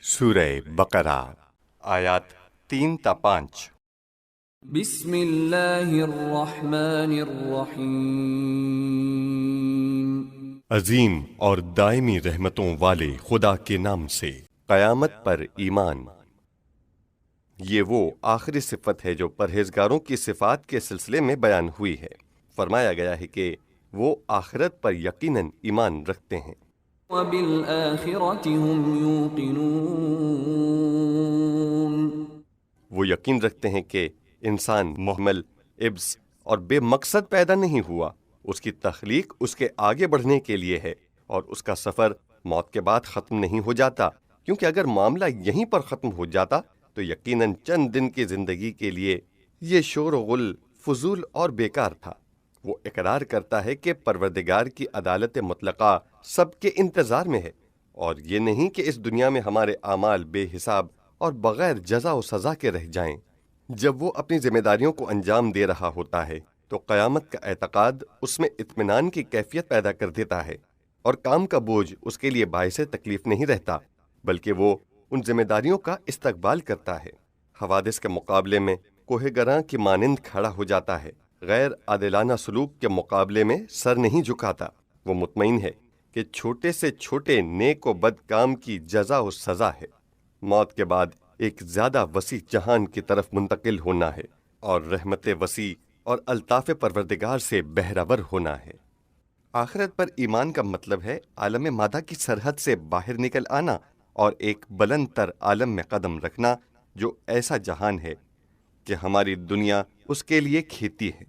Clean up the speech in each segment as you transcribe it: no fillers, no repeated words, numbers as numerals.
سورہ بقرہ آیات 3 تا 5۔ بسم اللہ الرحمن الرحیم۔ عظیم اور دائمی رحمتوں والے خدا کے نام سے۔ قیامت پر ایمان، یہ وہ آخری صفت ہے جو پرہیزگاروں کی صفات کے سلسلے میں بیان ہوئی ہے۔ فرمایا گیا ہے کہ وہ آخرت پر یقیناً ایمان رکھتے ہیں۔ وَبِالْآخِرَةِ هُمْ يُوقِنُونَ، وہ یقین رکھتے ہیں کہ انسان محمل، عبث اور بے مقصد پیدا نہیں ہوا۔ اس کی تخلیق اس کے آگے بڑھنے کے لیے ہے، اور اس کا سفر موت کے بعد ختم نہیں ہو جاتا، کیونکہ اگر معاملہ یہیں پر ختم ہو جاتا تو یقیناً چند دن کی زندگی کے لیے یہ شور و غل فضول اور بیکار تھا۔ وہ اقرار کرتا ہے کہ پروردگار کی عدالت مطلقہ سب کے انتظار میں ہے، اور یہ نہیں کہ اس دنیا میں ہمارے اعمال بے حساب اور بغیر جزا و سزا کے رہ جائیں۔ جب وہ اپنی ذمہ داریوں کو انجام دے رہا ہوتا ہے تو قیامت کا اعتقاد اس میں اطمینان کی کیفیت پیدا کر دیتا ہے، اور کام کا بوجھ اس کے لیے باعث تکلیف نہیں رہتا، بلکہ وہ ان ذمہ داریوں کا استقبال کرتا ہے۔ حوادث کے مقابلے میں کوہ گراں کی مانند کھڑا ہو جاتا ہے، غیر عادلانہ سلوک کے مقابلے میں سر نہیں جھکاتا۔ وہ مطمئن ہے کہ چھوٹے سے چھوٹے نیک و بد کام کی جزا و سزا ہے۔ موت کے بعد ایک زیادہ وسیع جہان کی طرف منتقل ہونا ہے، اور رحمت وسیع اور الطاف پروردگار سے بہرور ہونا ہے۔ آخرت پر ایمان کا مطلب ہے عالم مادہ کی سرحد سے باہر نکل آنا اور ایک بلند تر عالم میں قدم رکھنا، جو ایسا جہان ہے کہ ہماری دنیا اس کے لیے کھیتی ہے۔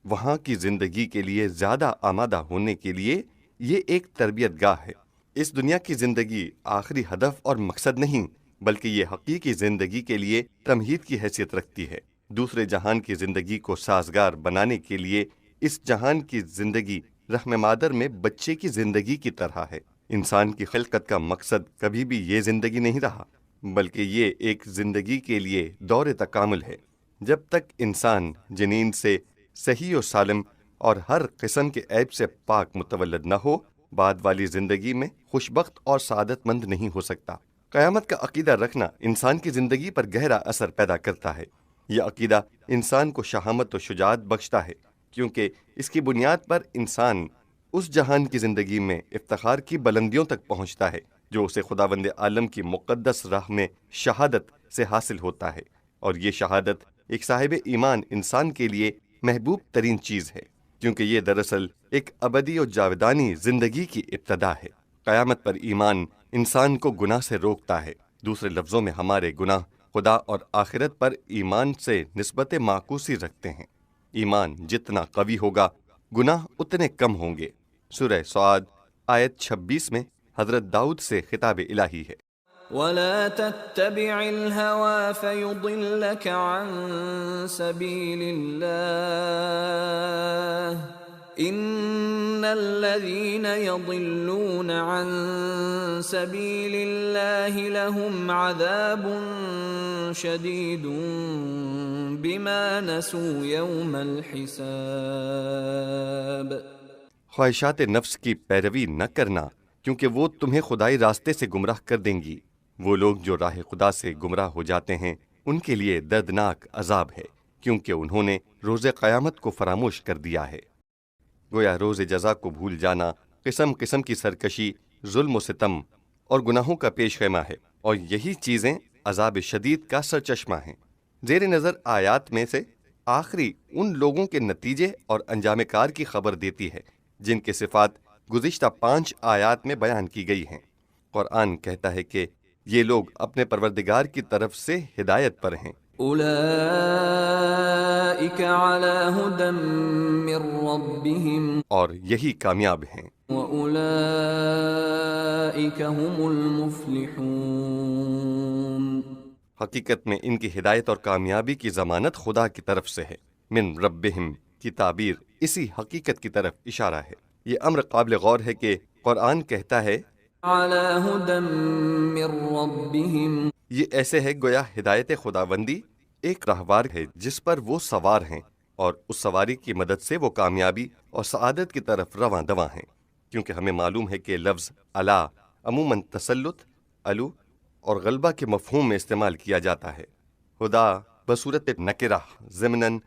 وہاں کی زندگی کے لیے زیادہ آمادہ ہونے کے لیے یہ ایک تربیت گاہ ہے۔ اس دنیا کی زندگی آخری ہدف اور مقصد نہیں، بلکہ یہ حقیقی زندگی کے لیے تمہید کی حیثیت رکھتی ہے۔ دوسرے جہان کی زندگی کو سازگار بنانے کے لیے اس جہان کی زندگی رحم مادر میں بچے کی زندگی کی طرح ہے۔ انسان کی خلقت کا مقصد کبھی بھی یہ زندگی نہیں رہا، بلکہ یہ ایک زندگی کے لیے دور تکامل ہے۔ جب تک انسان جنین سے صحیح و سالم اور ہر قسم کے عیب سے پاک متولد نہ ہو، بعد والی زندگی میں خوشبخت اور سعادت مند نہیں ہو سکتا۔ قیامت کا عقیدہ رکھنا انسان کی زندگی پر گہرا اثر پیدا کرتا ہے۔ یہ عقیدہ انسان کو شہامت و شجاعت بخشتا ہے، کیونکہ اس کی بنیاد پر انسان اس جہان کی زندگی میں افتخار کی بلندیوں تک پہنچتا ہے جو اسے خداوند عالم کی مقدس راہ میں شہادت سے حاصل ہوتا ہے، اور یہ شہادت ایک صاحب ایمان انسان کے لیے محبوب ترین چیز ہے، کیونکہ یہ دراصل ایک ابدی و جاودانی زندگی کی ابتدا ہے۔ قیامت پر ایمان انسان کو گناہ سے روکتا ہے۔ دوسرے لفظوں میں ہمارے گناہ خدا اور آخرت پر ایمان سے نسبت معکوسی رکھتے ہیں۔ ایمان جتنا قوی ہوگا، گناہ اتنے کم ہوں گے۔ سورہ صاد آیت 26 میں حضرت داؤد سے خطاب الہی ہے۔ وَلَا تَتَّبِعِ الْهَوَى فَيُضِلَّكَ عَن سَبِيلِ اللَّهِ إِنَّ الَّذِينَ يَضِلُّونَ عَن سَبِيلِ اللَّهِ لَهُمْ عَذَابٌ شَدِيدٌ بِمَا نَسُوا يَوْمَ الْحِسَابِ۔ خواہشات نفس کی پیروی نہ کرنا، کیونکہ وہ تمہیں خدائی راستے سے گمراہ کر دیں گی۔ وہ لوگ جو راہ خدا سے گمراہ ہو جاتے ہیں ان کے لیے دردناک عذاب ہے، کیونکہ انہوں نے روز قیامت کو فراموش کر دیا ہے۔ گویا روز جزا کو بھول جانا قسم قسم کی سرکشی، ظلم و ستم اور گناہوں کا پیش خیمہ ہے، اور یہی چیزیں عذاب شدید کا سرچشمہ ہیں۔ زیر نظر آیات میں سے آخری ان لوگوں کے نتیجے اور انجام کار کی خبر دیتی ہے جن کے صفات گزشتہ 5 آیات میں بیان کی گئی ہیں۔ قرآن کہتا ہے کہ یہ لوگ اپنے پروردگار کی طرف سے ہدایت پر ہیں۔ اولئک علی ھدی من ربہم، اور یہی کامیاب ہیں۔ واولئک ھم المفلحون، حقیقت میں ان کی ہدایت اور کامیابی کی ضمانت خدا کی طرف سے ہے۔ من ربہم کی تعبیر اسی حقیقت کی طرف اشارہ ہے۔ یہ امر قابل غور ہے کہ قرآن کہتا ہے علی ھدی من ربہم، یہ ایسے ہے گویا ہدایت خداوندی ایک راہوار ہے جس پر وہ سوار ہیں، اور اس سواری کی مدد سے وہ کامیابی اور سعادت کی طرف رواں دواں ہیں۔ کیونکہ ہمیں معلوم ہے کہ لفظ علا عموماً تسلط، علو اور غلبہ کے مفہوم میں استعمال کیا جاتا ہے۔ ہدا بصورت نکرہ ضمناً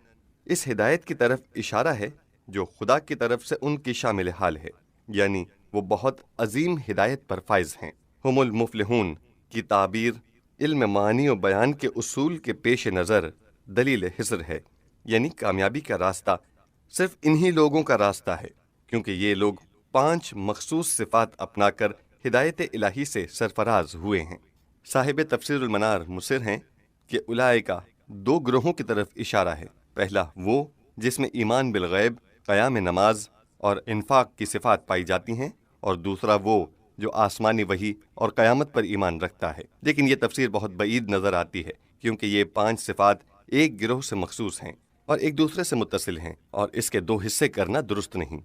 اس ہدایت کی طرف اشارہ ہے جو خدا کی طرف سے ان کی شامل حال ہے، یعنی وہ بہت عظیم ہدایت پر فائز ہیں۔ ہم المفلحون کی تعبیر علم معنی و بیان کے اصول کے پیش نظر دلیل حصر ہے، یعنی کامیابی کا راستہ صرف انہی لوگوں کا راستہ ہے، کیونکہ یہ لوگ 5 مخصوص صفات اپنا کر ہدایت الہی سے سرفراز ہوئے ہیں۔ صاحب تفسیر المنار مصر ہیں کہ اولئک 2 گروہوں کی طرف اشارہ ہے۔ پہلا وہ جس میں ایمان بالغیب، قیام نماز اور انفاق کی صفات پائی جاتی ہیں، اور دوسرا وہ جو آسمانی وحی اور قیامت پر ایمان رکھتا ہے۔ لیکن یہ تفسیر بہت بعید نظر آتی ہے، کیونکہ یہ 5 صفات ایک گروہ سے مخصوص ہیں اور ایک دوسرے سے متصل ہیں، اور اس کے 2 حصے کرنا درست نہیں۔